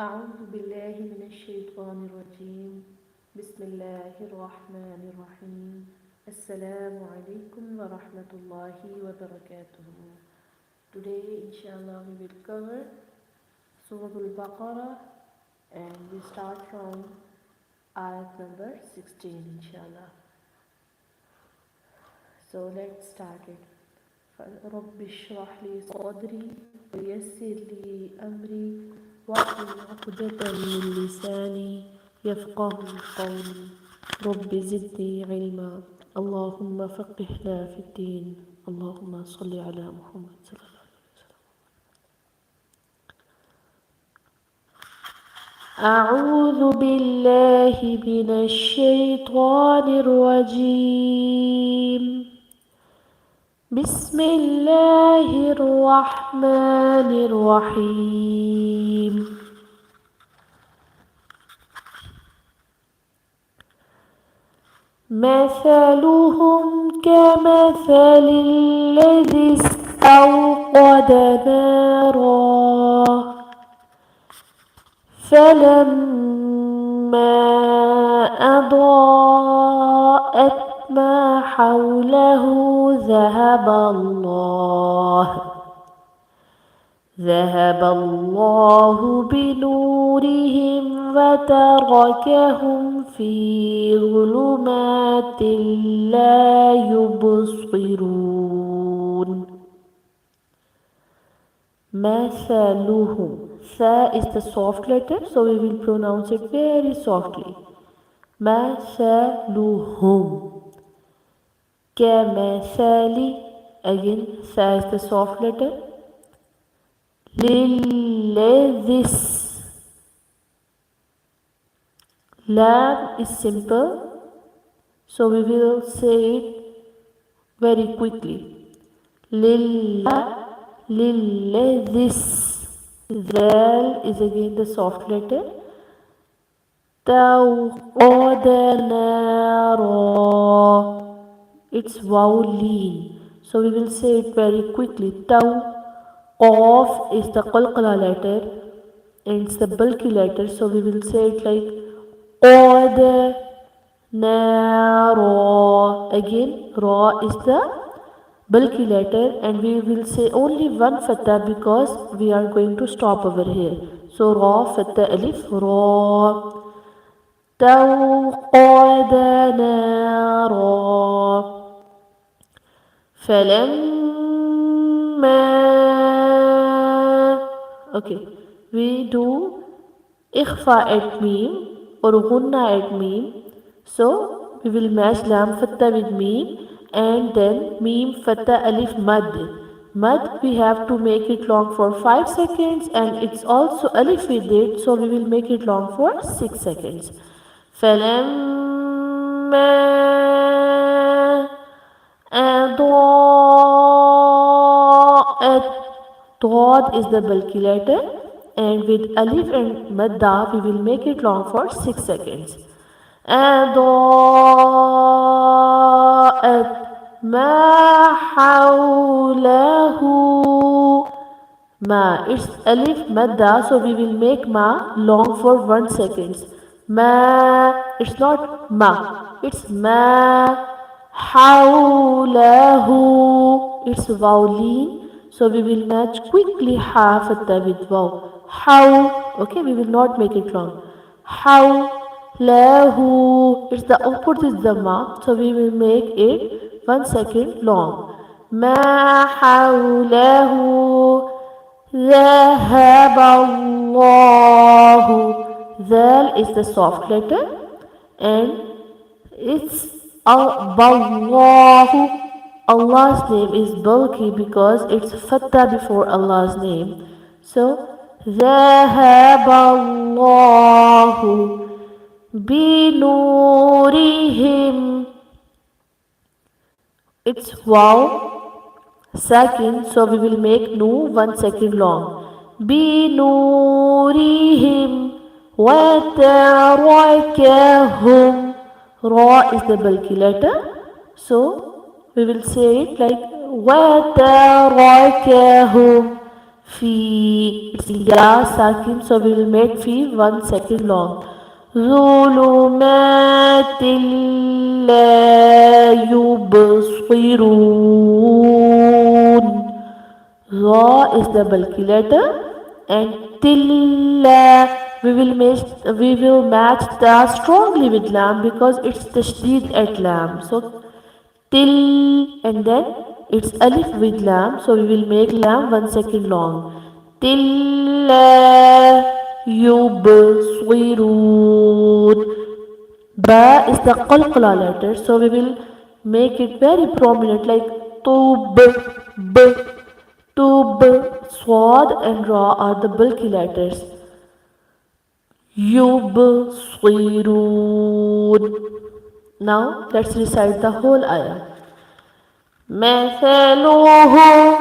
أعوذ بالله من الشيطان الرجيم بسم الله الرحمن الرحيم السلام عليكم ورحمة الله وبركاته. Today inshallah we will cover Surah Al-Baqarah and we start from ayat number 16 inshallah. So let's start it. رب اشرح لي صدري ويسر لي أمري واحلل عقدة من لساني يفقه قولي رب زدني علما اللهم فقهنا في الدين اللهم صل على محمد صلى الله عليه وسلم. أعوذ بالله من الشيطان الرجيم بسم الله الرحمن الرحيم مثلهم كمثل الذي استوقد نارا فلما أضاءت ما حوله ذهب الله بنورهم وتركهم في ظلمات لا يبصرون. مثلهم. Tha is the soft letter, so we will pronounce it very softly. مثلهم. كمثل. Again, tha is the soft letter. للذس. Lam is simple, so we will say it very quickly. Lilladhis. Zal is again the soft letter. Tawqada nara. It's vowel, so we will say it very quickly. Taw. Qaf is the qalqala letter and it's the bulky letter, so we will say it like qad nara. Again, ra is the bulky letter and we will say only one fatha because we are going to stop over here. So ra fatha alif ra. توقد نارا فلما. Okay, we do ikhfa at mim or gunna at mim, so we will match lam fatta with mim and then mim fatta alif mad. We have to make it long for 5 seconds and it's also alif with it, so we will make it long for 6 seconds. فلما أضاءت. Dod is the bulky letter and with alif and madda we will make it long for 6 seconds. أضاءت ما حوله. Ma, it's alif madda, so we will make ma long for 1 second. Ma, it's not ma, it's ma. Hawlahu, it's vowel, so we will match quickly ha fatha with vaw. How, okay, we will not make it long. How lahu, it's the opposite the ma, so we will make it 1 second long. Ma hawlahu ذهب الله. Zal is the soft letter and it's Allahu. Allah's name is bulky because it's fatha before Allah's name. So ذهب الله بنورهم. It's wow second, so we will make nu 1 second long. بنورهم وتركهم. Ra is the bulky letter, so we will say it like وتركهم Fi. It's ya sakin, so we will make fi 1 second long. ظلمات لا يبصرون. Ra is the bulky letter, and tilla we will match the strongly with lam because it's tashdid at lam. So till, and then it's alif with lam, so we will make lam 1 second long. Tilla yubsirun. Ba is the qalqala letter, so we will make it very prominent like tub, b, tub. Swad and ra are the bulky letters. Yubsirun. Now let's recite the whole ayah. مثلهم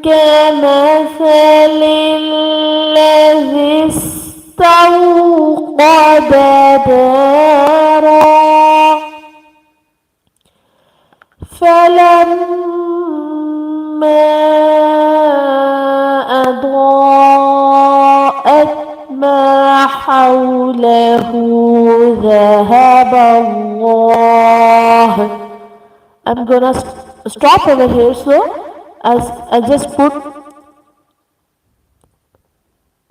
كمثل الذي استوقد نارا فلما أضاءت ما حوله ذهب الله. I'm gonna stop over here, so I just put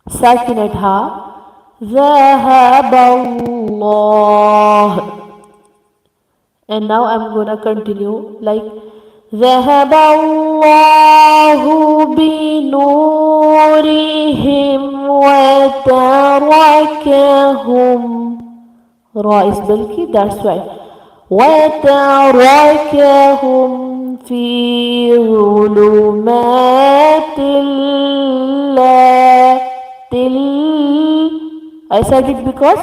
sakinat ha. ذهب الله. And now I'm gonna continue like ذهب الله بنورهم وتركهم. Ra is bulky, that's why. وتركهم في ظلمات لا till. I said it because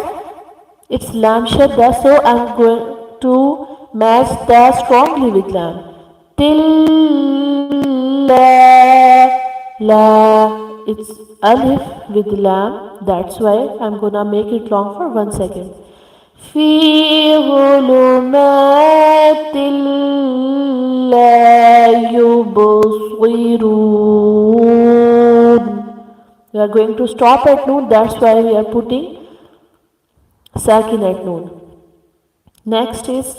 it's lam shadda, so I'm going to match the strongly with lam. Till la, it's alif with lam, that's why I'm gonna make it long for 1 second. في ظلمات لا يبصرون. We are going to stop at noon, that's why we are putting sakin at noon. Next is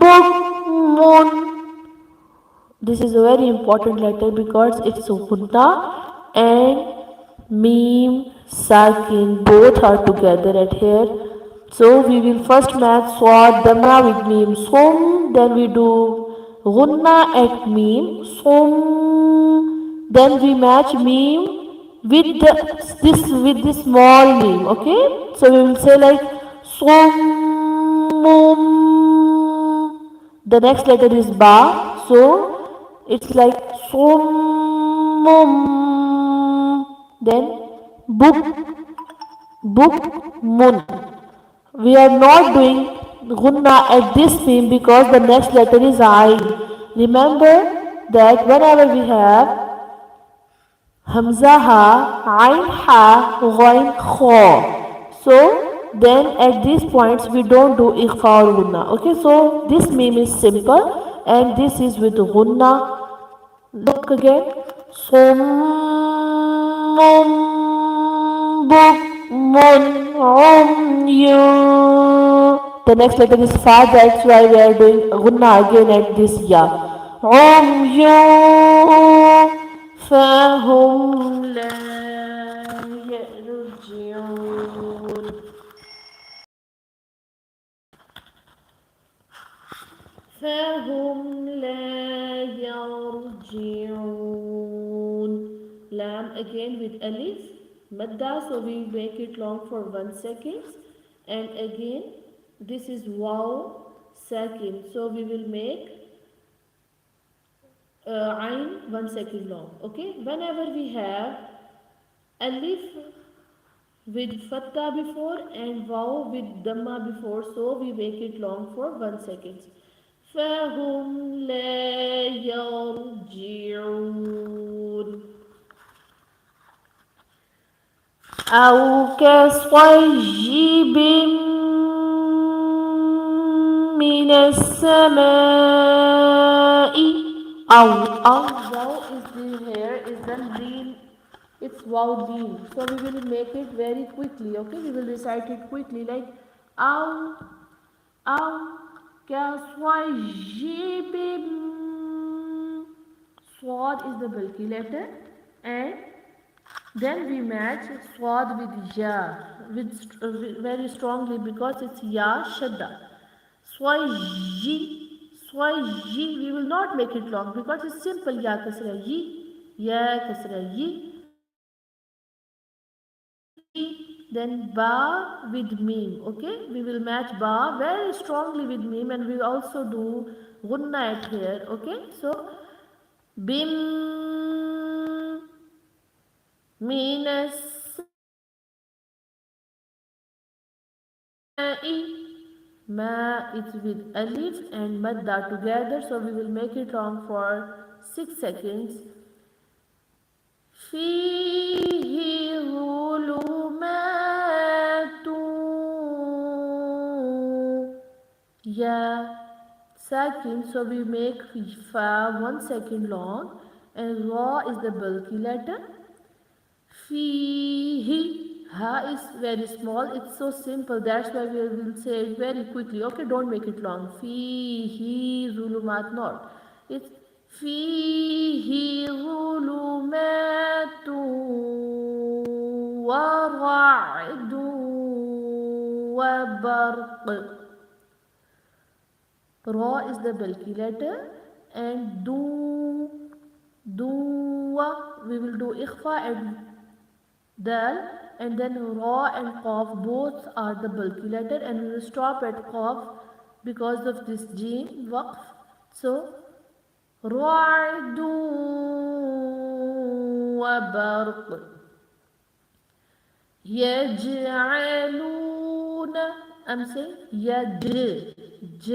bukmun. This is a very important letter because it's gunna and meme sakin both are together at here. So we will first match swad dhamma with meme sum, then we do gunna at meme sum, then we match meme with this small meme. Okay, so we will say like summum. The next letter is ba, so it's like summum. Then bukmun. We are not doing gunna at this meme because the next letter is ayn. Remember that whenever we have hamza ha, ayn ha, ghain kha, so then at these points we don't do ikhfa or gunna. Okay, so this meme is simple and this is with gunna. Look again. Summum bukmun umyun. The next letter is fa, that's why we are doing gunna again at this ya. Umyun fahum la yarji'un. فهم لا يرجعون. Lam again with alif madda, so we make it long for 1 second, and again this is waw sakin, so we will make ayn 1 second long. Okay, whenever we have alif with fatta before and waw with dhamma before, so we make it long for 1 second. فهم لا يرجعون. أو كصيب من السماء أو wow is the here is the lean, it's wow lean, so we will make it very quickly. Okay, we will recite it quickly like أو كصيب. Swad is the bulky letter, and then we match swad with ya, very strongly because it's ya shadda. Swaji, swaji. We will not make it long because it's simple. Ya kasra yi, ya kasra yi. Then ba with meme. Okay, we will match ba very strongly with meme, and we also do gunna at here. Okay, so bim minas ma, it's with alif and madda together, so we will make it long for 6 seconds. فيه ظلمات ya sakin, so we make fa 1 second long, and ra is the bulky letter. Fihi, ha is very small, it's so simple, that's why we will say it very quickly. Okay, don't make it long. Fihi zulumat, not, it's fihi zulumatu wa ra'du wa barq. Ra is the bulky letter, and do we will do ikhfa and dal, and then ra and qaf both are the bulky letter, and we will stop at qaf because of this jeen waqf. So ra'du wa barq yaj'aluna. I'm saying yaj, j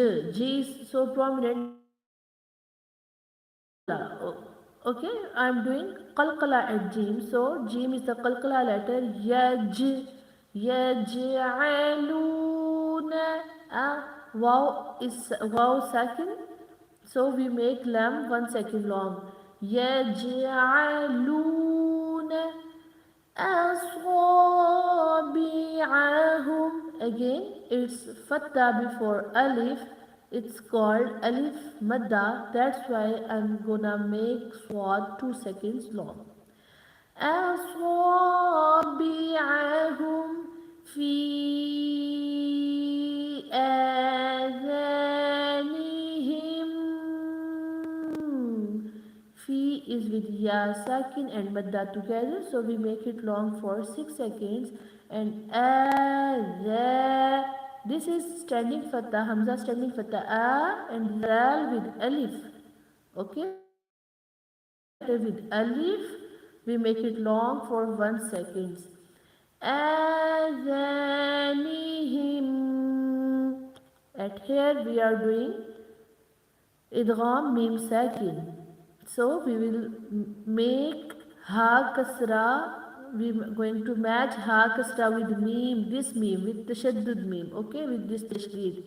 is so prominent. Okay, I'm doing qalqala at jim, so jim is the qalqala letter. Yaj, yaj'aluna. Wow is wow sakin, so we make lam 1 second long. Yaj'aluna أصابعهم. Again, it's fatha before alif. It's called alif madda. That's why I'm gonna make swad 2 seconds long. أصابعهم في آذانهم. Fi is with ya sakin and madda together, so we make it long for 6 seconds. And this is standing fatha, hamza standing fatha, and zal with alif. Okay, with alif we make it long for 1 second. Adhanihim. At here we are doing idgham mim sakin, so we will make ha kasra. We are going to match ha kasra with mim, this mim with tashaddud mim. Okay, with this tashdid.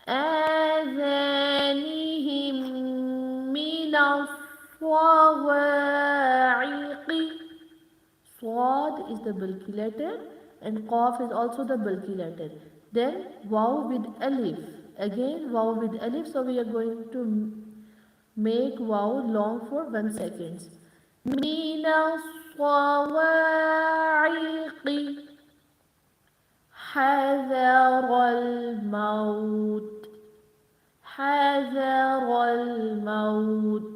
Adhanihim min as-sawa'iqi. Swad is the bulky letter, and qaf is also the bulky letter. Then waw with alif. Again waw with alif, so we are going to make wow long for 1 second. Mina sawa'iqi حذر الموت. حذر الموت.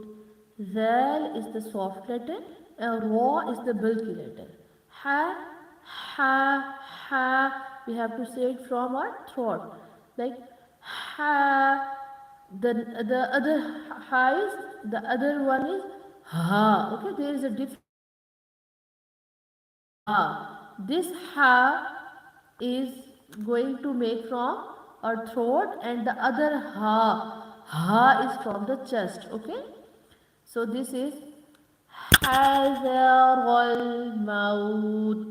Zal is the soft letter, and ra is the bulky letter. Ha, we have to say it from our throat, like ha. The other ha is, the other one is ha. Okay, there is a difference. Ha, this ha is going to make from our throat, and the other ha is from the chest. Okay, so this is حذر الموت.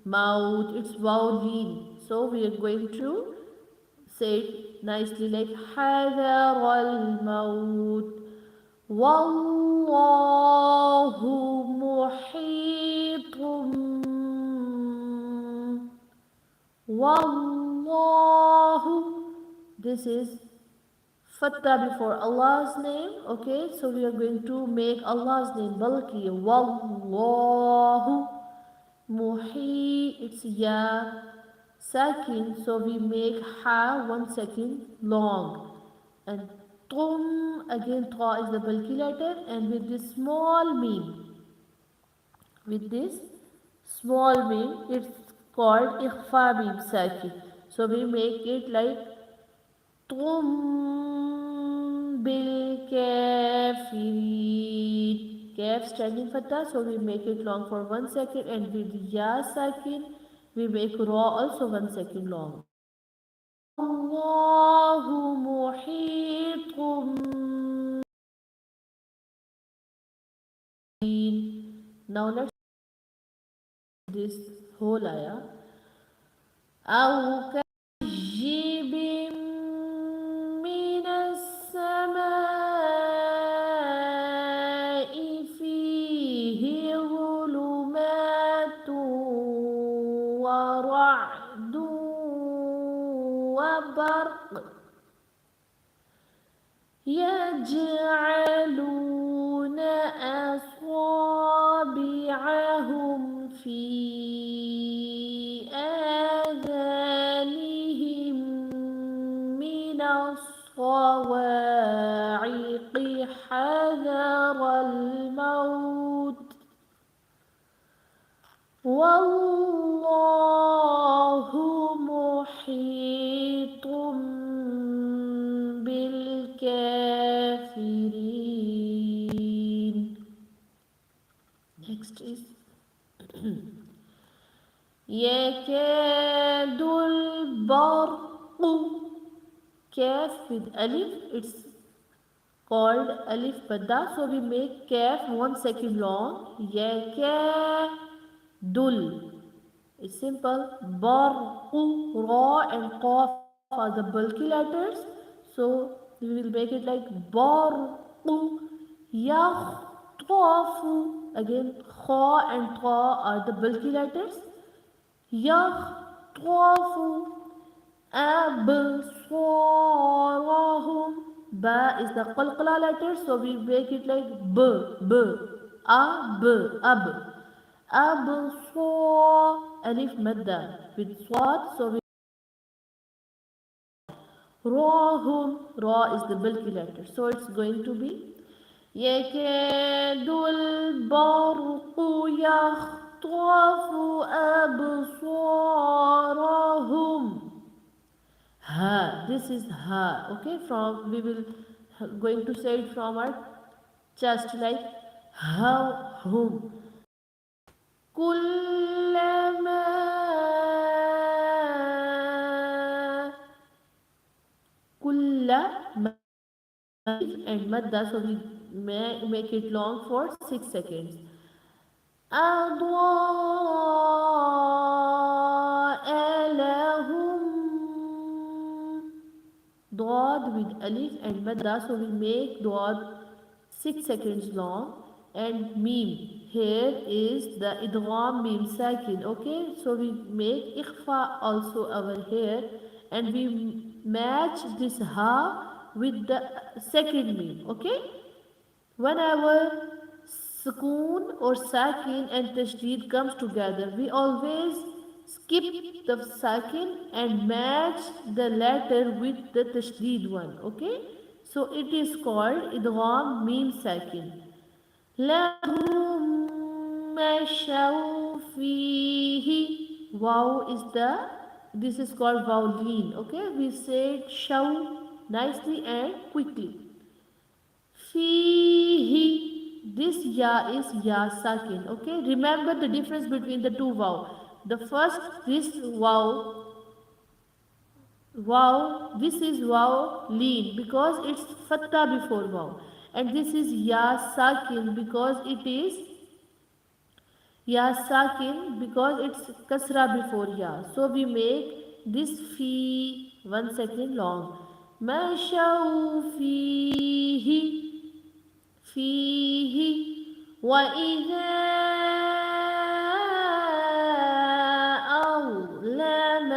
Maut, it's wow lean, so we are going to say it nicely like حذر الموت والله محيط والله. This is Fatta before Allah's name. Okay, so we are going to make Allah's name bulky. Wallahu. Muhi, it's ya. Sakin, so we make ha 1 second long. And tum, again tha is the bulky letter, and with this small meme, with this small meme, it's called ikhfa meme sakin. So we make it like tum bil kafirin. Kaf standing fatha, so we make it long for 1 second, and with ya sakin, we make ra also 1 second long. Wallahu muhitum. Now let's this whole ayah. أو كجيب من السماء فيه ظلمات ورعد وبرق يجعلون أصابعهم في آذانهم من الصواعق حذر الموت والله محيط بالكافرين. Next is يكاد البرق. Kaf with alif, it's called alif badda, so we make kaf 1 second long. Yakadul, it's simple. Barqu, ra and qaf are the bulky letters, so we will make it like barqu. Yakhtafu, again kha and ta are the bulky letters. Yakhtafu absarahum. Ba is the qalqala letter, so we make it like b, b, ab, ab. Absar, alif madda with swat, so we rahum, ra is the bulky letter, so it's going to be yakadul barqu yakhtafu absarahum. Ha, this is ha. Okay, from we will going to say it from our chest like ha hum. Kullama, kullama and madda, so we make it long for 6 seconds. Adaa lahum. Dod with alif and madda, so we make dod 6 seconds long. And meme, here is the idgham meme sakin. Okay, so we make ikhfa also over here, and we match this ha with the second meme. Okay, whenever sukoon or sakin and tashdid comes together, we always skip the sakin and match the letter with the tashdid one. Okay, so it is called idgham meme sakin. Lahum mashaw fihi. Wow is the, this is called vowleen. Okay, we say it shaw nicely and quickly. Fihi, this ya is ya sakin. Okay, remember the difference between the two vaw. The first, this wow, this is wow lean because it's fatta before wow, and this is ya sakin because it is ya sakin because it's kasra before ya. So we make this fi 1 second long. مشوا فيه وإذا أظلم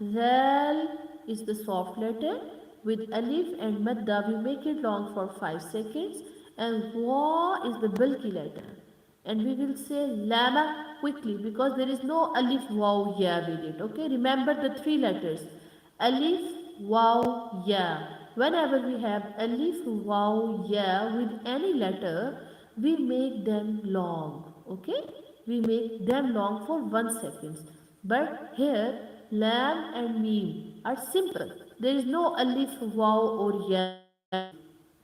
ذال is the soft letter with alif and madda we make it long for 5 seconds and wa is the bulky letter and we will say lama quickly because there is no alif waw ya with it. Okay, remember the three letters alif waw ya. Whenever we have alif waw ya with any letter we make them long. Okay, we make them long for 1 second, but here lam and mim are simple. There is no alif waw or ya with it.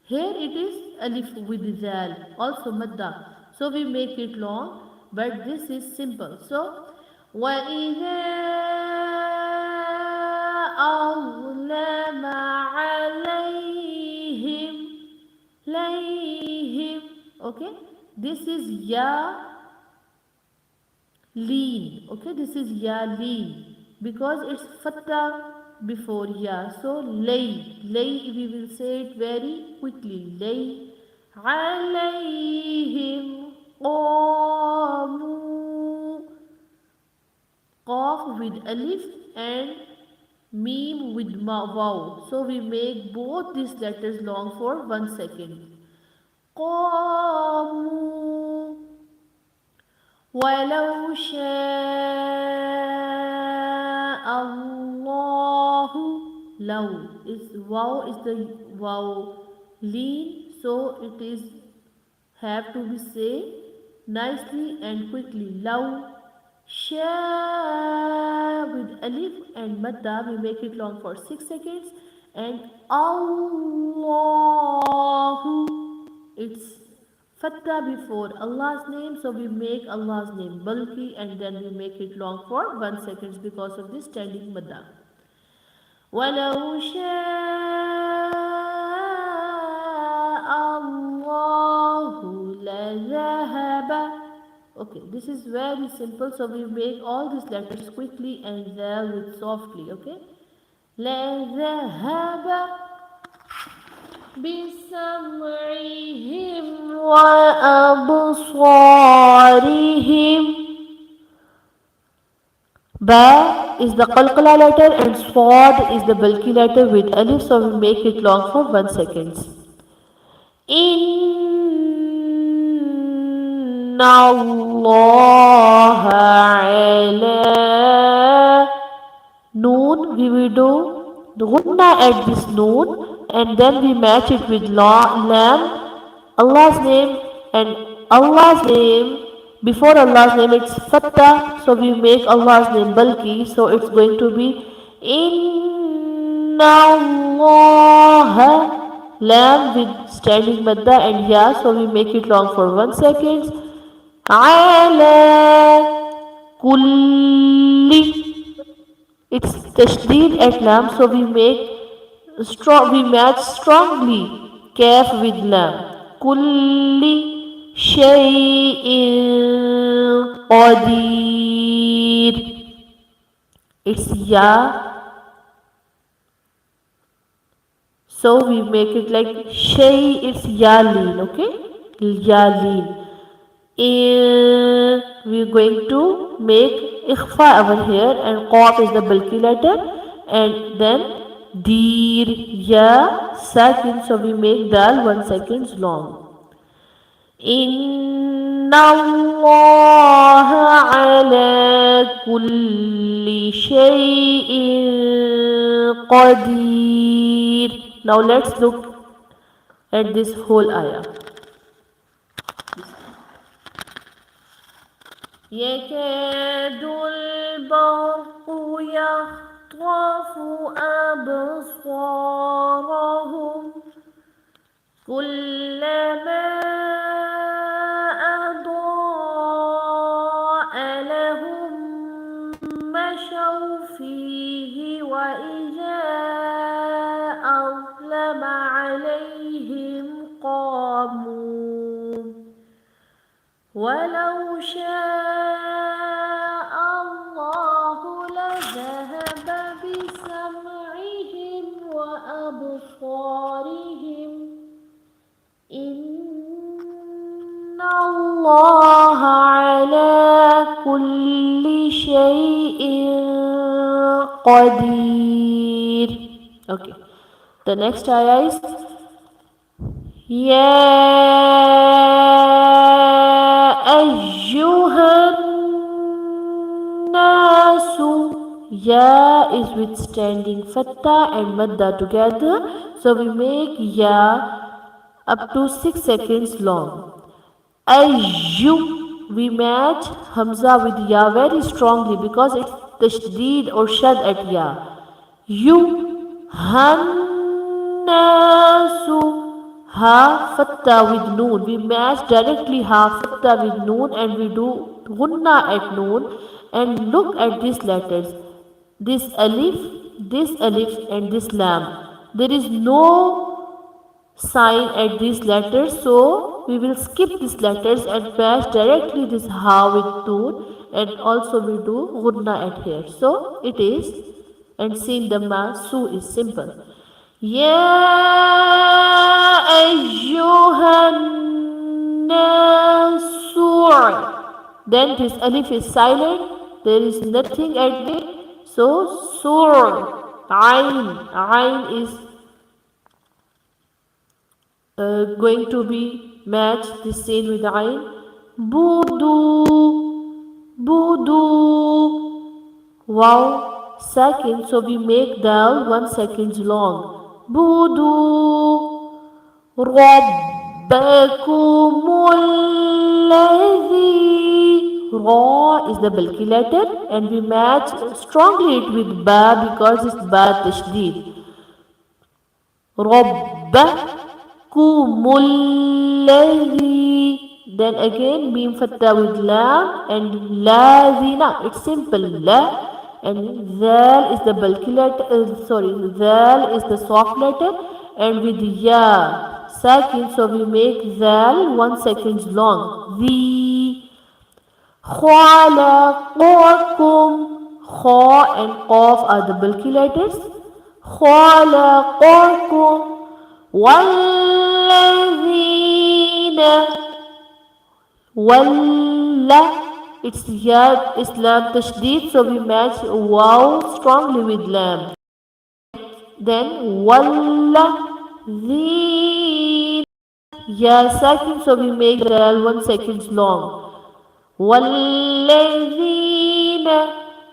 Here it is alif with zal, also madda. So we make it long, but this is simple. So وَإِذَا أَظْلَمَ عَلَيْهِمْ لَيْهِمْ. Okay, this is ya lean. Okay, this is ya lean because it's fatta before ya. So lay we will say it very quickly. Lay alayhim qamu. Qaf with alif and mim with waw. So we make both these letters long for 1 second. qamu. ولو شاء الله لو is the wow lean, so it is have to be say nicely and quickly. Law sha with alif and madda we make it long for 6 seconds and Allahu it's fatta before Allah's name, so we make Allah's name bulky and then we make it long for 1 second because of this standing madda. وَلَوْ شَاءَ اللَّهُ لَذَهَبَ. Okay, this is very simple, so we make all these letters quickly and there with softly. Okay, لَذَهَبَ بِسَمْعِهِمْ وَأَبْصَارِهِمْ. Ba is the qalqala letter and swad is the bulky letter with alif, so we make it long for 1 second. Inna Allah ala noon we will do the ghunna at this noon and then we match it with lam. Allah's name and Allah's name before Allah's name it's fatta, so we make Allah's name bulky, so it's going to be inna Allah lam with standing madda and ya, so we make it long for 1 second. Ala kulli it's tashdid at lam, so we make we match strongly kaf with lam. Kulli shay'in qadir it's ya, so we make it like shay it's ya lean. Okay, ya lean. We're going to make ikhfa over here and qaf is the bulky letter and then dir ya sakin, so we make dal 1 second long. Inna Allah ala kulli shay'in qadir. Now let's look at this whole ayah. يكاد البرق يخطف أبصارهم كلما أضاء لهم مشوا فيه وإذا أظلم عليهم قاموا ولو شاء الله لذهب بسمعهم وأبصارهم الله على كل شيء قدير. Okay. The next ayah is يا أيها الناس. Ya is with standing fatta and madda together, so we make ya up to 6 seconds long. Ayyu, we match hamza with ya very strongly because it's tashdid or shad at ya. You, hannasu, ha fatta with noon. We match directly ha fatta with noon and we do gunna at noon. And look at these letters. This alif and this lam. There is no sign at these letters, so we will skip these letters and pass directly this ha with noon, and also we do gunna at here. So it is, and seeing the ma su is simple. Ya ayyuhan nasu. Then this alif is silent, there is nothing at it, so sur. Ain is going to be matched the same with ain. Budu. Wow, second, so we make dal 1 second long. Budu rabbakumul ladhi. Ra is the bulky letter and we match strongly it with ba because it's ba tashdid. Rabbakumul ladhi. Then again mim fatta with lam and ladhina. It's simple la, and zal is the bulky letter. Zal is the soft letter, and with ya second, so we make zal 1 second long. The khalaqakum. Kha and qaf are the bulky letters. Khalaqakum walladhina. Walla, it's ya islam tashdid, so we match wow strongly with lam. Then walla dhin, ya second, so we make dal 1 second long. Walladhina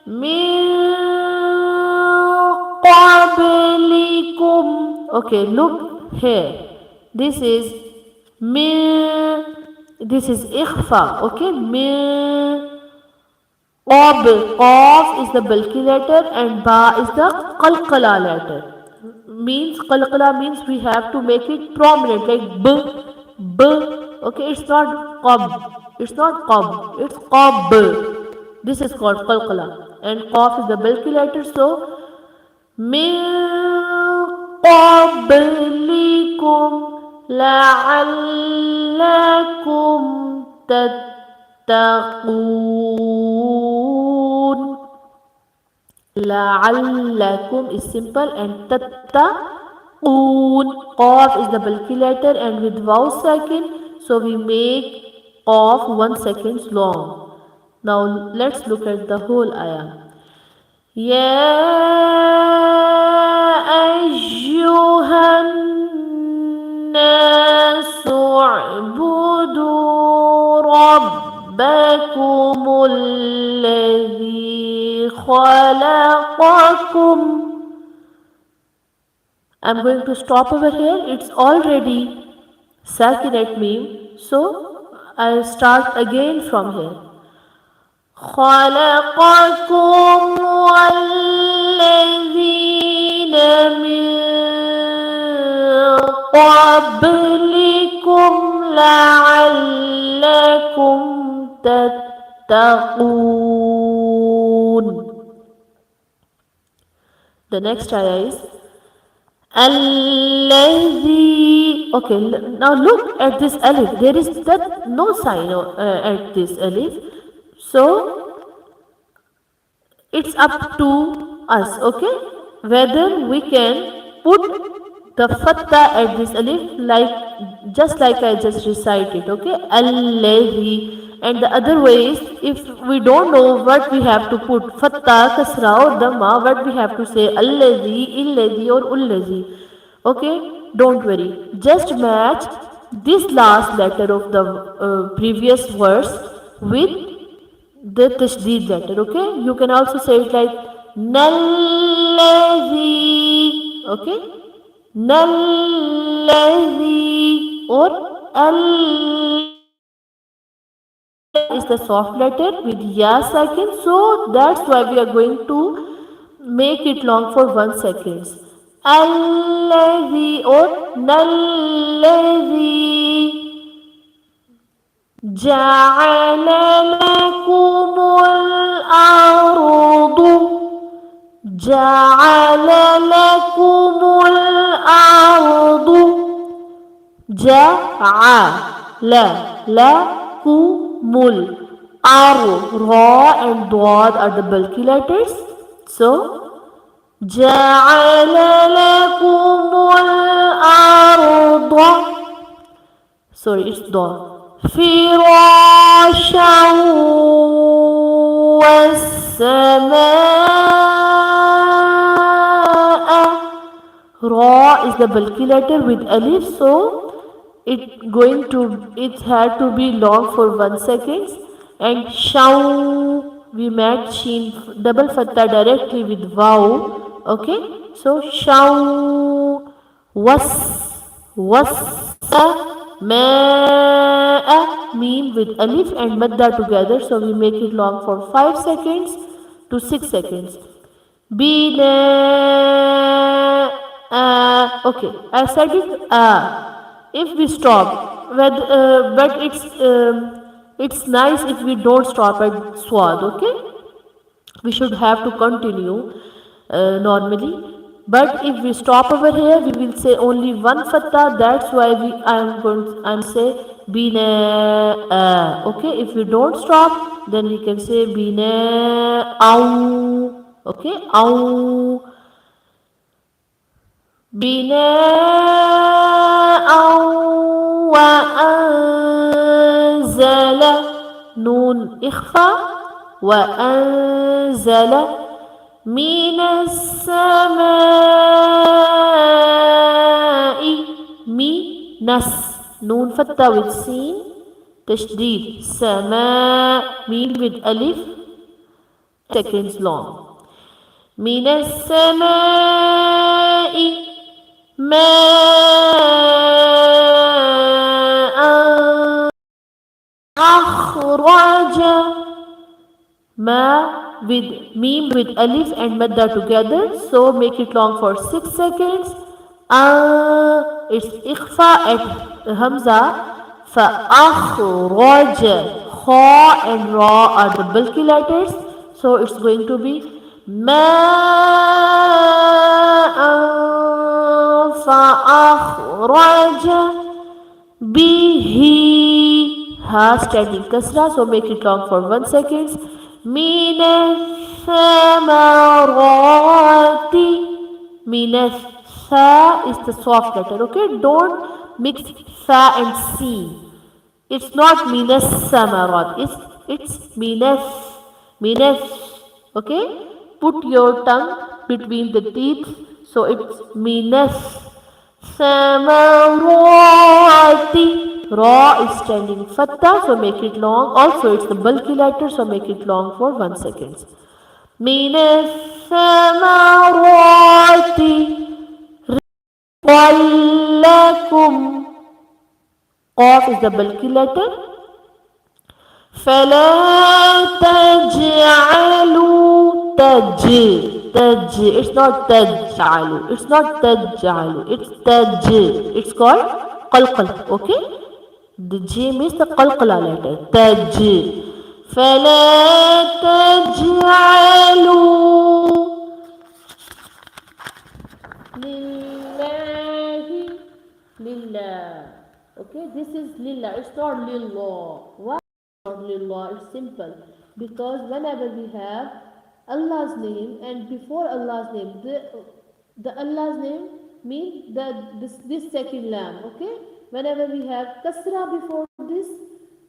min qablikum. Okay, look here. This is min. This is ikhfa, okay? Qab, qaf is the bulky letter and ba is the qalqala letter. Qalqala means we have to make it prominent, like b. Okay, it's not qab, it's qab. This is called qalqala, and qaf is the bulky letter, so min qablikum لعلكم تتقون. لعلكم is simple and تتقون. Qaf is the bulky letter and with vowel second, so we make qaf 1 second long. Now let's look at the whole ayah. Ya ayyuhan اعبدوا ربكم الذي خلقكم. I'm going to stop over here. It's already sakin at meme, so I'll start again from here. خلقكم والذين من قبلكم لعلكم تتقون. The next ayah is Alladhi. Okay, now look at this alif. There is no sign at this alif, so it's up to us, okay, whether we can put the fatta at this alif, like just like I just recited, okay? Allazi. And the other way is, if we don't know what we have to put, fatta, kasra or dhamma, what we have to say, allazi, illazi or ullazi. Okay, don't worry. Just match this last letter of the previous verse with the tasdeed letter. Okay, you can also say it like nallazi. Okay, nallazi or is the soft letter with ya second, so that's why we are going to make it long for 1 second. Allazi or nallazi ja'ala lakumul ardu ja'ala lakumul ardu ja'ala lakumul ra and dad are the bulky letters, so ja'ala lakumul arda, sorry, it's dad, firashan was ra is the bulky letter with alif, so it had to be long for 1 second. And shaw, we match sheen double fatta directly with wow. Okay, so shaw was ma'a, meem with alif and madda together, so we make it long for 5 seconds to 6 seconds. Bina, okay, I said it if we stop, but it's nice if we don't stop at swad. Okay, we should have to continue normally, but if we stop over here we will say only one fatta, that's why I'm say bina. Okay, if we don't stop then we can say bina au. Okay, au بناء وأنزل نون إخفاء وأنزل من السماء نس نون فتة with سين تشديد سماء ميم with ألف seconds long من السماء ماء أخرج ما with meme with alif and madda together, so make it long for 6 seconds. It's ikhfa at hamza. فأخرج kha and ra are the bulky letters, so it's going to be ماء فأخرج به ha standing kasra, so make it long for 1 second. من الثمرات من tha is the soft letter. Okay, don't mix tha and sin. It's not minas samarat, it's minas. Okay, put your tongue between the teeth, so it's minas samarati. Ra is standing fatta, so make it long. Also it's the bulky letter, so make it long for 1 second. Minas samarati rizqan. Qaf is the bulky letter. فلا تجعلوا it's not تجعلوا, it's not تجعلوا, it's it's called قلقل. Okay, the J means the قلقلة letter. فلا تجعلوا لله. Okay, this is lillah, it's not lillah. Why not lillah? It's simple, because whenever we have Allah's name and before Allah's name, the Allah's name mean this second lam. Okay, whenever we have kasra before this,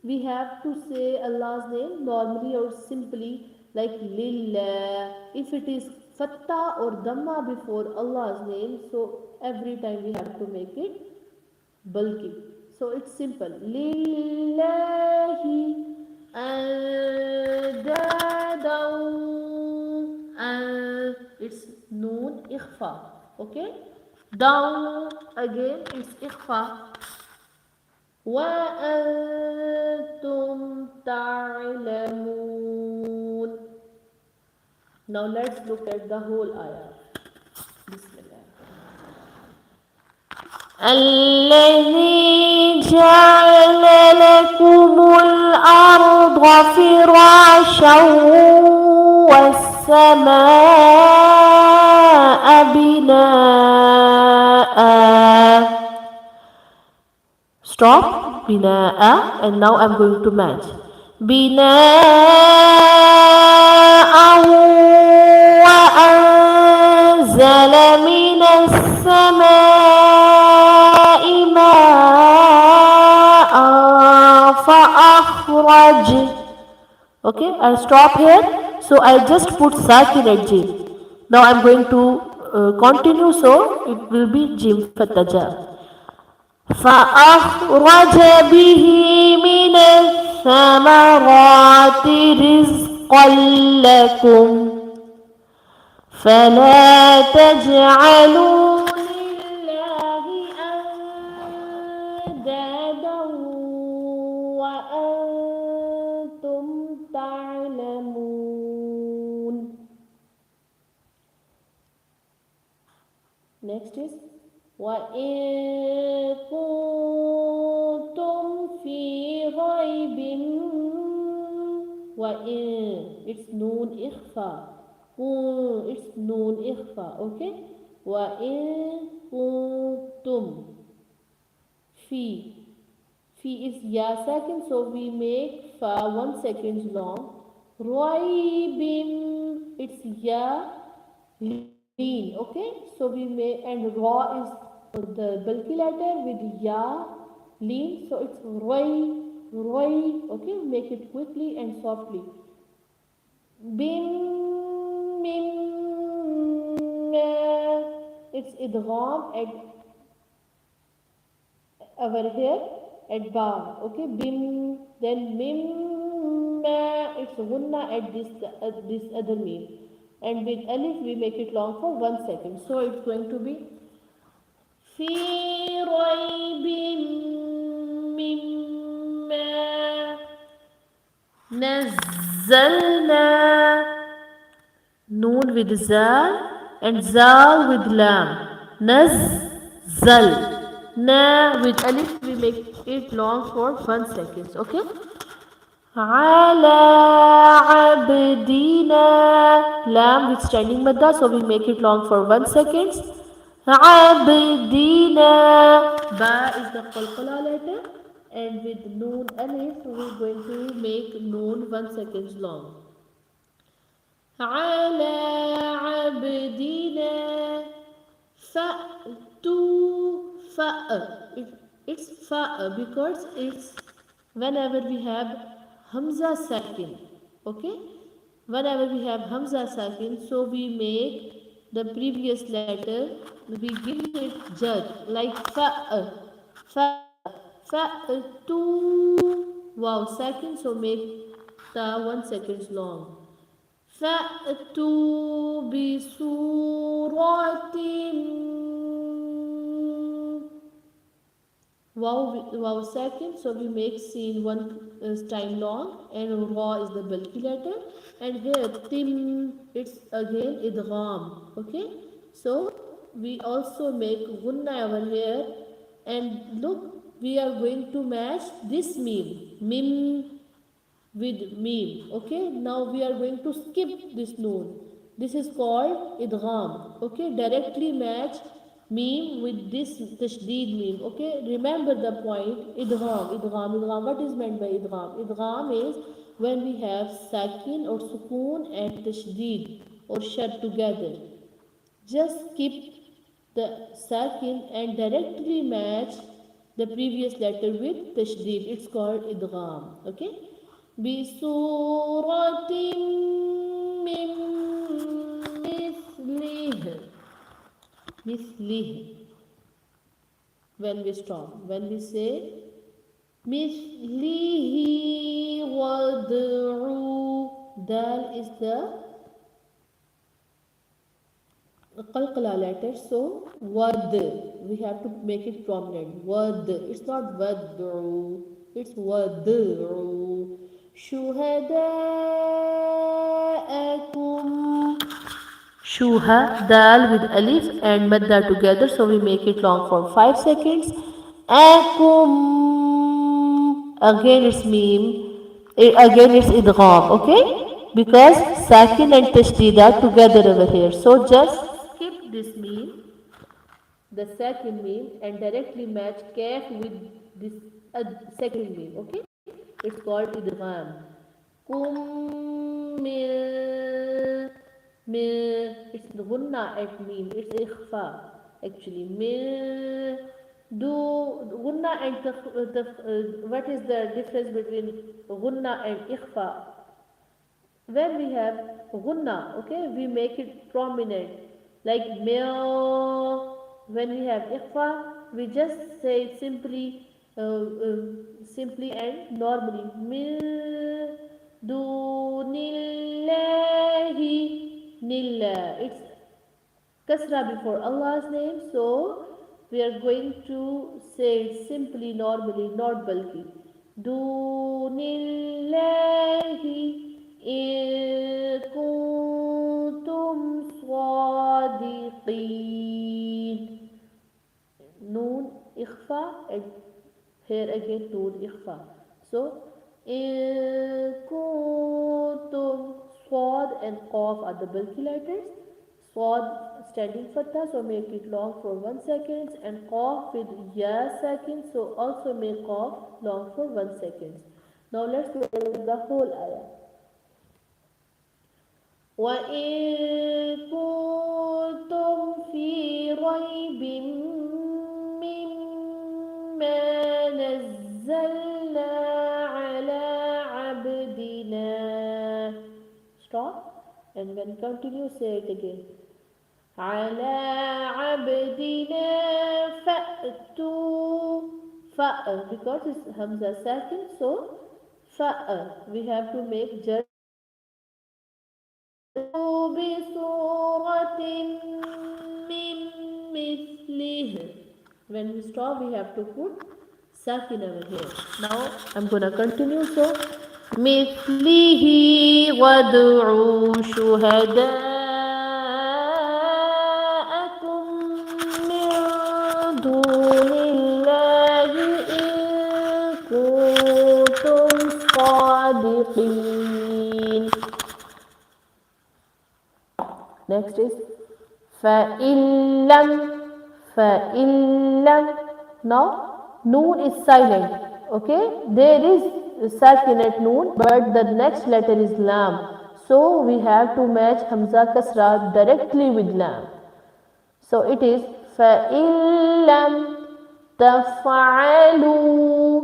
we have to say Allah's name normally or simply like lillah. If it is fatta or dhamma before Allah's name, so every time we have to make it bulky. So it's simple. Lillahi andadaw, and it's noon ikhfa. Okay. Down again it's ikhfa. Wa antum ta'lamun. Now let's look at the whole ayah. Bismillah. الذي جعل لكم الأرض فراشا والسماء بناء. Stop. بناء. And now I'm going to match. بناء وأنزل من السماء ماء فأخرج. Okay, I'll stop here. So I just put sakin at jim. Now I'm going to continue, so it will be jim fataja. فأخرج به من الثمرات رزقا لكم فلا تجعلوا لله أندادا وأنتم تعلمون. Next is وَإِن كُنتُمْ فِي رَيْبٍ. وَإِن, it's noon ikhfa. It's noon ikhfa. Okay. وَإِن كُنتُمْ. Fi. Fi is ya second, so we make fa 1 second long. Raibim, it's ya lean. Okay, so we make, and ra is the bulky letter with ya lean, so it's roi. Okay, make it quickly and softly. Bim mim, it's idgham at over here at ba. Okay, bim, then mim, it's gunna at this other mim, and with alif we make it long for 1 second, so it's going to be fi raybin mimma nazzalna. Noon with zal and zal with lam. Nazzal. Na with alif we make it long for 1 second. Okay. Ala abdina. Lam with standing madda, so we make it long for 1 second. Abdina. Ba is the qalqala letter, and with noon alif we are going to make noon 1 second long. Ala abdina fa'tu. Fa. It's fa because it's whenever we have hamza sakin. Okay, whenever we have hamza sakin, so we make the previous letter, we give it jar like fa. Tu. Wow, second, so make ta 1 second long. Fa'tu bi suratin. Wow second, so we make sin 1 time long, and ra is the bulky letter, and here tim, it's again idgham. Okay, so we also make gunna over here, and look, we are going to match this mim with mim. Okay, now we are going to skip this noon. This is called idgham. Okay, directly match mim with this tashdeed mim. Okay, remember the point. Idgham. What is meant by idgham? Idgham is when we have sakin or sukoon and tashdeed or shad together. Just skip the sakin and directly match the previous letter with tashdid. It's called idgham. Okay. بسورة من مثله مثله. When we stop, when we say مثله وادعوا, dal is the qalqala letter, so wad, we have to make it prominent. Wad, it's not wad'u, it's wad'u. Shuhada'akum. Shuha, dal with alif and madda together, so we make it long for 5 seconds. Akum, again it's meme, again it's idgham, okay? Because sakin and tashdid are together over here. So just skip this meme, the second meme, and directly match kaf with this second meme, okay? It's called idgham. Kum min, it's gunna at meme, it's ikhfa actually. Min, do gunna and what is the difference between gunna and ikhfa? When we have gunna, okay, we make it prominent, like meow. When we have ikhfa, we just say it simply, simply and normally. Min dunillahi, nillah, it's kasra before Allah's name, so we are going to say it simply, normally, not bulky. Dunillahi in kuntum swadiqeen. Noon ikhfa, and here again noon ikhfa. So in kuntum, swad and qaf are the bulky letters. Swad standing fatha, so make it long for 1 second, and qaf with ya second, so also make qaf long for 1 second. Now let's look at the whole ayah. وَإِن كُنتُمْ فِي رَيْبٍ مِّمَّا نَزَّلْنَا عَلَى عَبْدِنَا. Stop, and when continue, say it again. عَلَى عَبْدِنَا فَأْتُوا, because it's hamza second, so we have to make jar. بِسُورَةٍ مِّن مِّثْلِهِ. When we stop, we have to put sakin over here. Now I'm gonna continue. So مِثْلِهِ وَادْعُوا شُهَدَاءَكُم مِّن دُونِ اللَّهِ إِن كُنتُمْ صَادِقِينَ. Next is فَإِلَّمْ. Now noon is silent, okay? There is sakin at noon, but the next letter is lam, so we have to match hamza kasra directly with lam. So it is فَإِلَّمْ تَفْعَلُوا,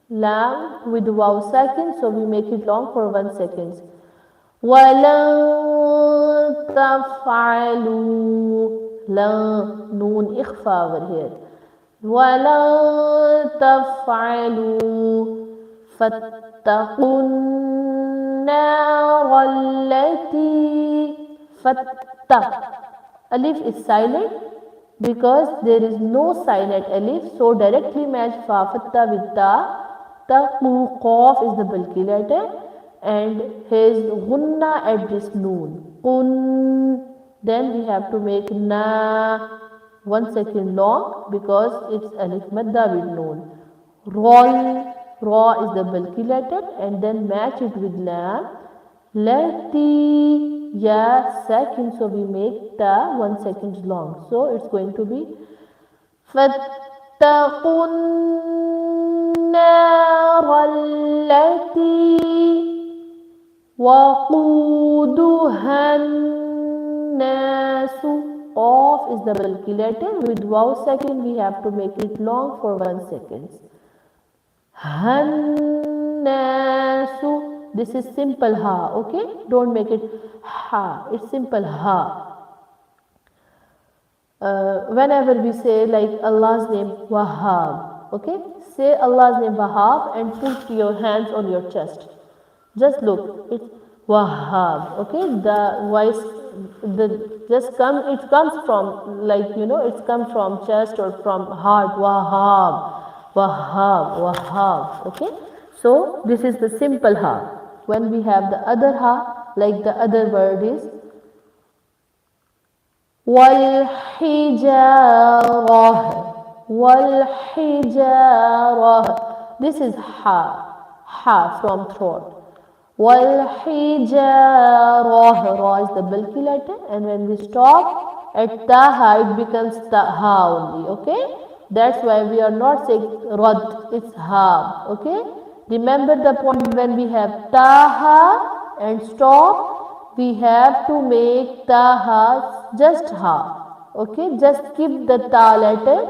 lam with waw sakin, so we make it long for 1 second. وَلَن تَفْعَلُوا, noon ikhfa over here. وَلَن تَفْعَلُوا فَاتَّقُوا النَّارَ الَّتِي, alif is silent because there is no silent alif, so directly match fa fatta with ta. Taqu, qaf is the bulky letter, and his gunna at this noon. Qun, then we have to make na 1 second long because it's alif madda with noon. Roll, ra is the bulky letter, and then match it with lam. Lati, ya second, so we make ta 1 second long, so it's going to be فَاتَّقُوا النَّارَ الَّتِي وَقُودُهَا النَّاسُ nasu. Off is the bulky letter. With vowel second, we have to make it long for 1 second. Hannasu. This is simple ha. Okay, don't make it ha. It's simple ha. Whenever we say like Allah's name Wahhab, okay, say Allah's name Wahhab and put your hands on your chest. Just look, it's Wahhab. Okay, the voice, the it comes from, like, it's come from chest or from heart. Wahhab, Wahhab, Wahhab. Okay, so this is the simple ha. When we have the other ha, like the other word is والحجارة والحجارة. This is ha from throat. والحجارة. Ra is the bulky letter, and when we stop at taha, it becomes taha only. Okay, that's why we are not saying rad, it's ha. Okay, remember the point, when we have taha and stop, we have to make taha just ha. Okay, just keep the ta letter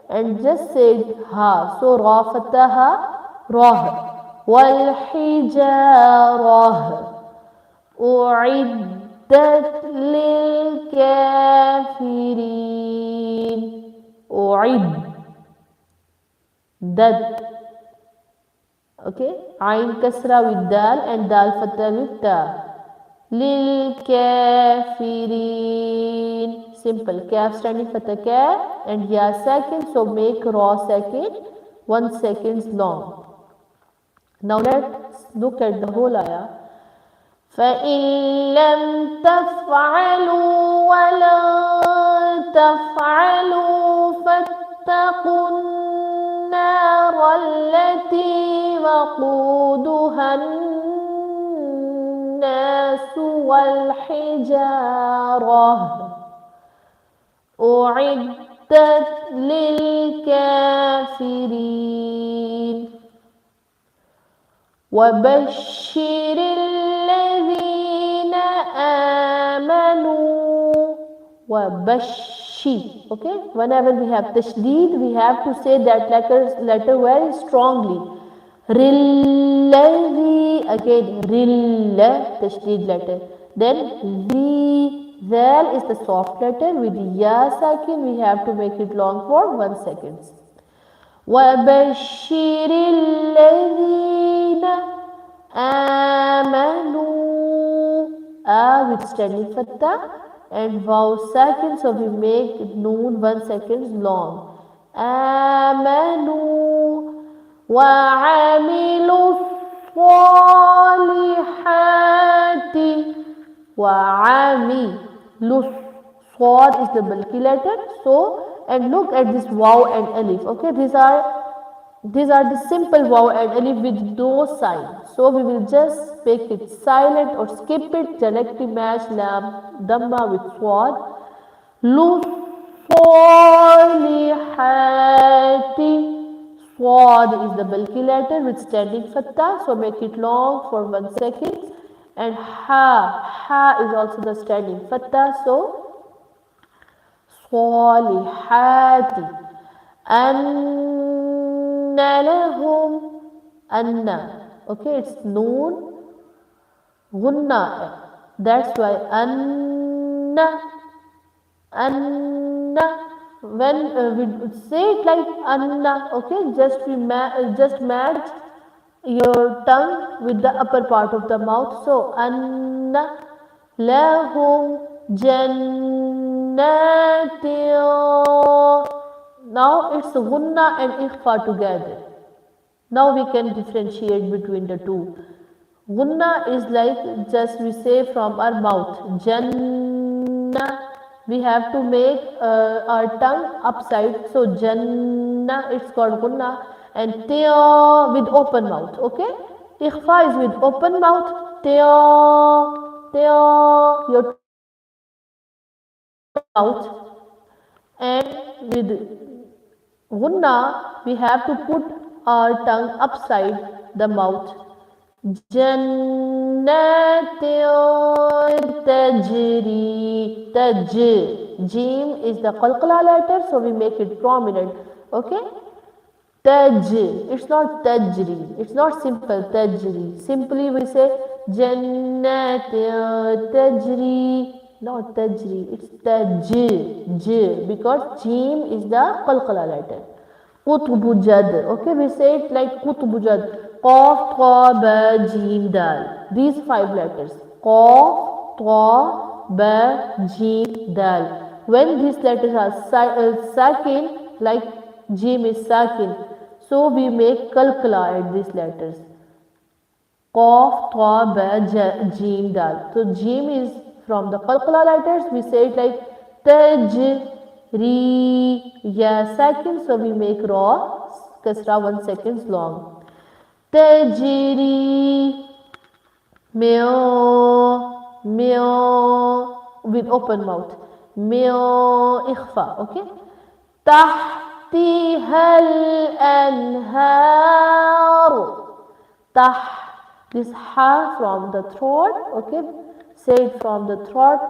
and just say ha. So ra fataha rah. Wal hijarah u'iddat lil kafirin. U'iddat. Okay, ain kasra with dal and dal fatah with ta. Lil kafirin. Simple. Kaf standing for the kaf and ya second. So make ra second 1 second long. Now let's look at the whole ayah. فَإِن لَمْ تَفْعَلُوا وَلَن تَفْعَلُوا فَاتَّقُوا النَّارَ الَّتِي وَقُودُهَا النَّاسُ وَالْحِجَارَةُ أُعِدَّتْ لِلْكَافِرِينَ وَبَشِّرِ الَّذِينَ آمَنُوا. وَبَشِّرِ. Okay, whenever we have tashdeed, we have to say that letter very strongly. Rillazi. Again, rilla, tashdeed letter. Then zal is the soft letter. With ya sakin, we have to make it long for 1 second. وَبَشِّرِ الَّذِينَ آمَنُوا. With standing fattah and vowel second, so we make noon 1 second long. آمَنُوا وَعَمِلُوا الصَّالِحَاتِ. وَعَمِلُوا. Swad is the bulky letter. So, and look at this waw and alif. Okay, these are the simple waw and alif with no sign. So we will just make it silent or skip it. Directly match lam dhamma with swad. Lu solihati. Swad is the bulky letter with standing fattah. So make it long for 1 second. And ha is also the standing fattah. So صالحات أن لهم أن. Okay, it's noon gunna. That's why anna. When we say it like anna, okay, just match your tongue with the upper part of the mouth. So anna lahum jannati. Now it's gunna and ikhfa together. Now we can differentiate between the two. Gunna is like just we say from our mouth. Janna, we have to make our tongue upside. So janna, it's called gunna. And tiya with open mouth. Okay, ikhfa is with open mouth. Tiya, your mouth. And with gunna, we have to put our tongue upside the mouth. Jannati. tajri. Taj. Jim is the qalqala letter, so we make it prominent. Okay? Taj. It's not tajri. It's not simple tajri. Simply we say jannat tajri. Not tajri. It's taj. J. Because jim is the qalqala letter. Qutbu jad. Okay, we say it like qutbu jad. Qaf, ta, ba, jim, dal. These five letters. Qaf, ta, ba, jim, dal. When these letters are sakin, like jim is sakin, so we make kalkala at these letters. Qaf, ta, ba, jim, dal. So jim is from the kalkala letters. We say it like taj, ri, ya second. So we make ra kasra 1 second long. Tajri, meow, meow with open mouth. Meow ikhfa. Okay. تحتها الأنهار. Tah, this ha from the throat, okay, say it from the throat,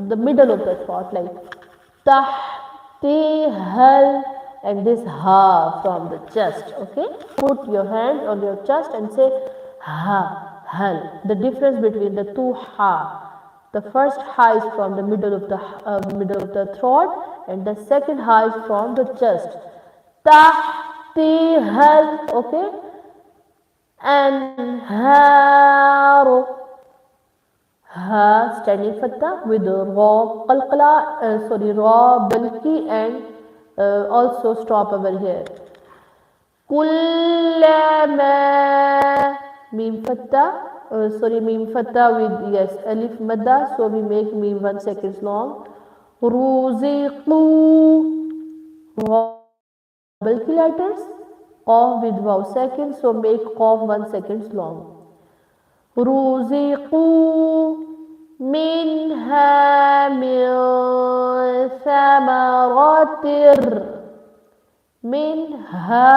the middle of the throat, like tahtihal, and this ha from the chest, okay. Put your hand on your chest and say ha, hal. The difference between the two ha. The first ha is from the middle of the throat, and the second ha is from the chest. Tahtihal, okay. Anhar, ha standing fatta with ra qalqala, ra balki, and also stop over here. Kullama, mim fatta, mim fatta with yes alif madda, so we make mim 1 second long. Ruziqu, ra balki letters. Qaf with waw second, so make qaf 1 second long. Ruziqu minha min thamaratir. Minha,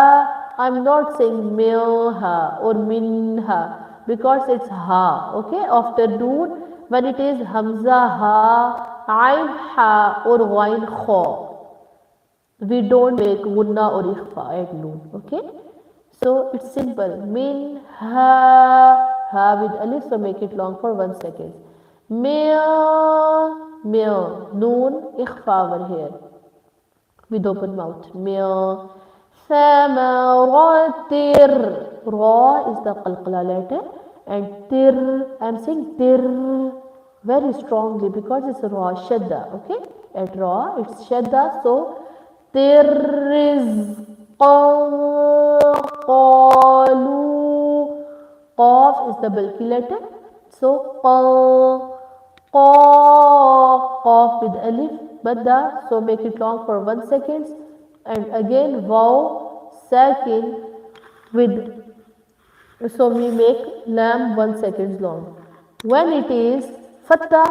I'm not saying milha or minha because it's ha, okay. After noon, when it is hamza ha, ain ha or ghain kha, we don't make gunna or ikhfa at noon, okay. So it's simple. Min ha with alif, so make it long for 1 second. Mil, noon ikhfa over here with open mouth. Mil, thamaratir, ra is the qalqala letter, and tir, I'm saying tir very strongly because it's ra shadda, okay. At ra it's shadda, so qalu, qaf is the bulky letter, so qaf with alif madda, so make it long for 1 second, and again waw sakin with, so we make lam 1 second long. When it is fatta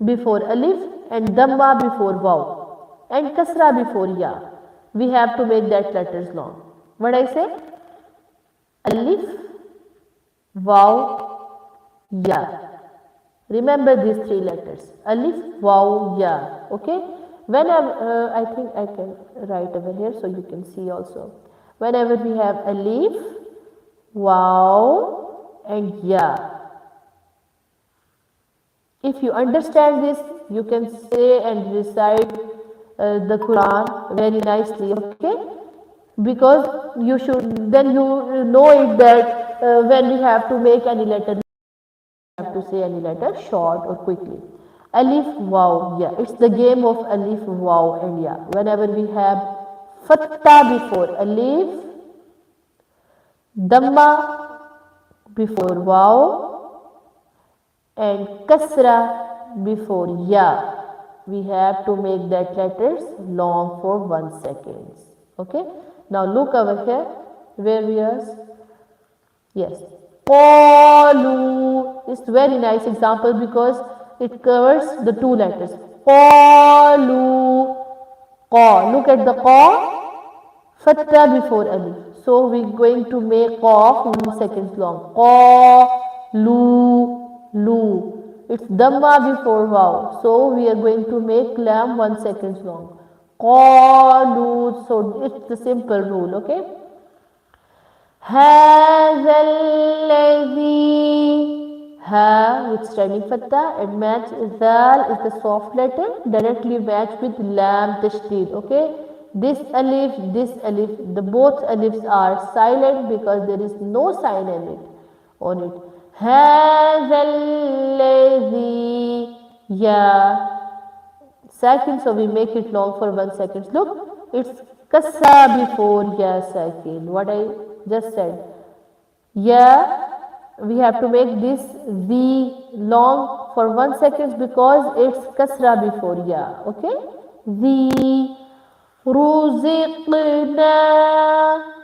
before alif and damma before waw and kasra before ya, we have to make that letters long. What I say? Alif, waw, ya. Remember these 3 letters. Alif, waw, ya. Okay. Whenever, I think I can write over here so you can see also. Whenever we have alif, waw, and ya. If you understand this, you can say and recite the Quran very nicely, okay. Because you should, then you know it that when we have to make any letter, we have to say any letter short or quickly. Alif, waw, ya. It's the game of alif, waw, and ya. Whenever we have fatta before alif, damma before waw, and kasra before ya, we have to make that letters long for 1 second. Okay. Now look over here where we are. Yes. Qalu is very nice example because it covers the 2 letters. Qalu, qa. Look at the qa, fatta before alif. So we're going to make qaf 1 second long. Qa, Lu. It's dhamma before wow. So we are going to make lam 1 second long. Qalu. So it's the simple rule, okay? هذا الذي ha with standing fatta and match zal is the soft letter directly match with lam tashdid, okay? This alif, the both alifs are silent because there is no sign in it on it. هذا الذي ya second, so we make it long for 1 second. Look, it's kasa before ya second. What I just said. Yeah, we have to make this the long for 1 second because it's kasra before ya. Okay, the ruziqna,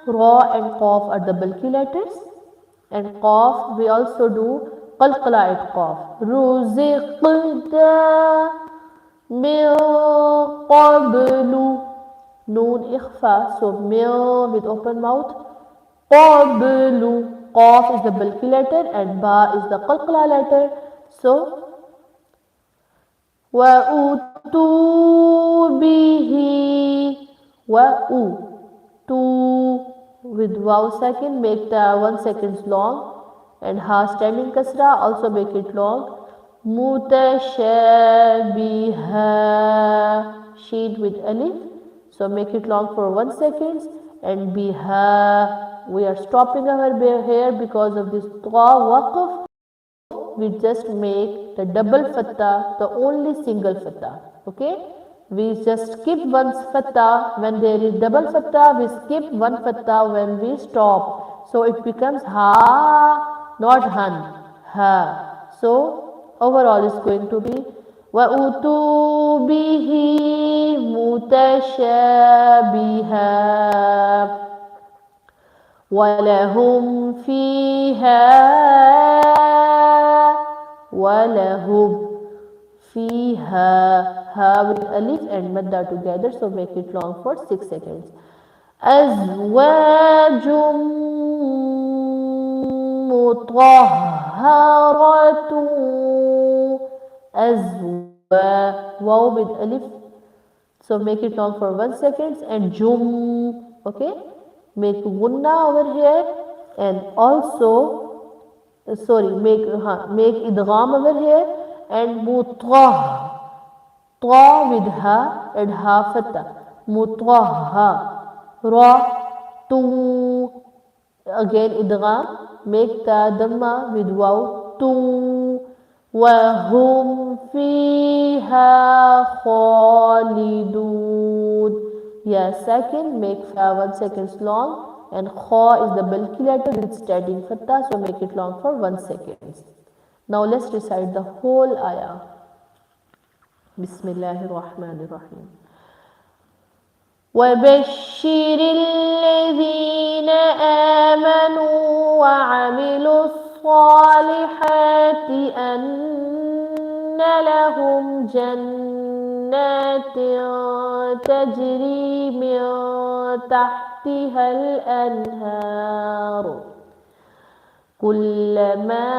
ra and qaf are the bulky letters, and qaf we also do qalqala at qaf. Ruziqna min qablu, noon ikhfa, so min with open mouth. Qablu, qaf is the bulky letter and ba is the qalqala letter. So wa utu bihi, wa u, tu with waw second, make the 1 second long, and ha standing kasra also make it long. Mutashabiha, sheet with alif, so make it long for 1 second, and biha, we are stopping our here because of this ta waqf. We just make the double fatta, the only single fatta, okay? We just skip one fatta when there is double fatta, we skip one fatta when we stop, so it becomes ha, not han, ha. So overall is going to be wa utu bihi mutashabiha walahum fiha, walahum fiha, ha with alif and madda together, so make it long for 6 seconds. Azwajum mutahharatu, azwa, waw with alif, so make it long for 1 second, and jum, okay? Make gunna over here, and also make idgham over here, and mutah, ta with ha and ha fatta, mutahha, ra, tu, again idgham, make the dhamma with waw, tu, wa hum fiha khalidun. Yeah, second, make 1 second long, and kha is the bulky letter with standing fatta, so make it long for 1 second. Now let's recite the whole ayah. Bismillahir Rahmanir Rahim. وَبَشِّرِ الَّذِينَ آمَنُوا وَعَمِلُوا الصَّالِحَاتِ أَنَّ لَهُمْ جَنَّاتٍ تَجْرِي مِنْ تَحْتِهَا الْأَنْهَارُ كُلَّمَا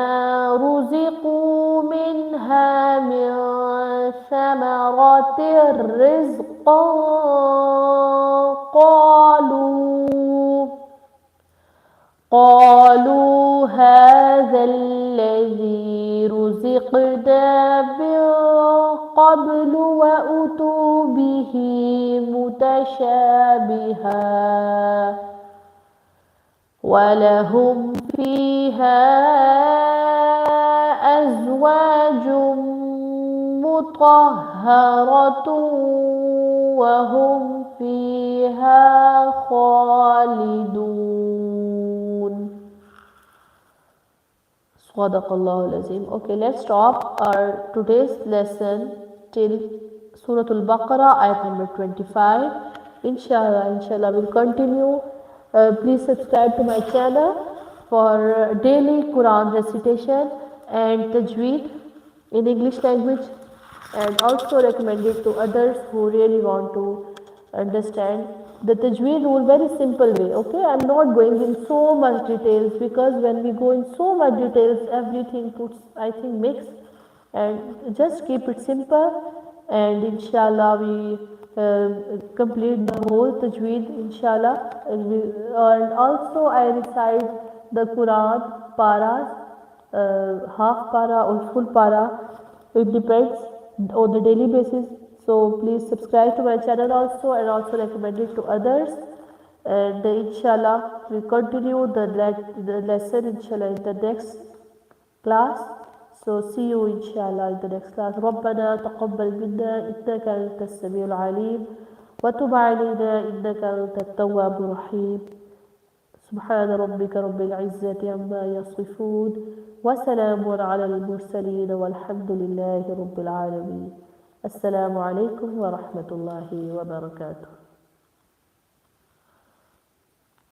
رُزِقُوا مِنْهَا مِنْ ثَمَرَةٍ رِزْقًا قالوا هذا الذي رزقنا من قبل وأتوا به متشابها ولهم فيها أزواج مطهرة وهم فيها خالدون. Sadaqallahu al-Azim. Okay, let's stop our today's lesson till Surah Al-Baqarah, ayat number 25. Inshallah, we'll continue. Please subscribe to my channel for daily Quran recitation and Tajweed in English language, and also recommend it to others who really want to understand the tajweed rule very simple way. Okay, I'm not going in so much details, because when we go in so much details, everything puts, I think, mix. And just keep it simple, and inshallah we complete the whole tajweed, inshallah. And also I recite the Quran paras, half para or full para, it depends, on the daily basis. So please subscribe to my channel also, and also recommend it to others. And inshallah we continue the lesson, inshallah, in the next class. So see you inshallah in the next class. ربنا تقبل منا إنك أنت السميع العليم وتب علينا إنك أنت التواب الرحيم. سبحان ربك رب العزة عما يصفون وسلام على المرسلين والحمد لله رب العالمين. السلام عليكم ورحمة الله وبركاته.